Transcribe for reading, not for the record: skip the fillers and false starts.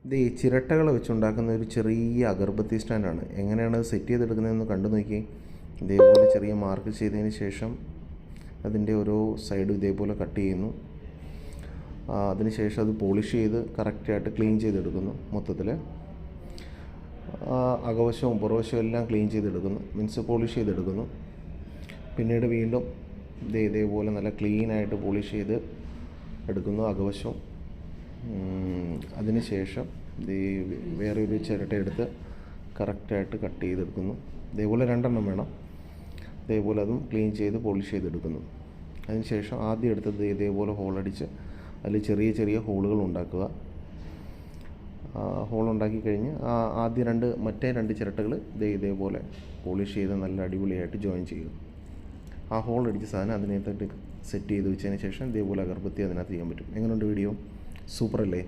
ഇത് ഈ ചിരട്ടകൾ വെച്ചുണ്ടാക്കുന്ന ഒരു ചെറിയ അഗർബത്തി സ്റ്റാൻഡാണ്. എങ്ങനെയാണ് സെറ്റ് ചെയ്തെടുക്കുന്നതെന്ന് കണ്ടു നോക്കി. ഇതേപോലെ ചെറിയ മാർക്ക് ചെയ്തതിന് ശേഷം അതിൻ്റെ ഓരോ സൈഡും ഇതേപോലെ കട്ട് ചെയ്യുന്നു. അതിനുശേഷം അത് പോളിഷ് ചെയ്ത് കറക്റ്റായിട്ട് ക്ലീൻ ചെയ്തെടുക്കുന്നു. മൊത്തത്തിൽ അകവശവും പുറവശവും എല്ലാം ക്ലീൻ ചെയ്തെടുക്കുന്നു, മീൻസ് പോളിഷ് ചെയ്തെടുക്കുന്നു. പിന്നീട് വീണ്ടും ഇതേപോലെ നല്ല ക്ലീനായിട്ട് പോളിഷ് ചെയ്ത് എടുക്കുന്നു അകവശവും. അതിനുശേഷം വേറെ ഒരു ചിരട്ട എടുത്ത് കറക്റ്റായിട്ട് കട്ട് ചെയ്തെടുക്കുന്നു. ഇതേപോലെ 2 എണ്ണം വേണം. ഇതേപോലെ അതും ക്ലീൻ ചെയ്ത് പോളിഷ് ചെയ്തെടുക്കുന്നു. അതിനുശേഷം ആദ്യം എടുത്തത് ഇതേപോലെ ഹോളടിച്ച് അതിൽ ചെറിയ ചെറിയ ഹോളുകൾ ഉണ്ടാക്കുക. ഹോളുണ്ടാക്കി കഴിഞ്ഞ് മറ്റേ 2 ചിരട്ടകൾ ഇതേപോലെ പോളിഷ് ചെയ്ത് നല്ല അടിപൊളിയായിട്ട് ജോയിൻ ചെയ്യുക. ആ ഹോൾ അടിച്ച സാധനം അതിനകത്തോട്ട് സെറ്റ് ചെയ്ത് വെച്ചതിന് ശേഷം ഇതേപോലെ അഗർബത്തി അതിനകത്ത് ചെയ്യാൻ പറ്റും. എങ്ങനെയുണ്ട് വീഡിയോ? സൂപ്പറല്ലേ?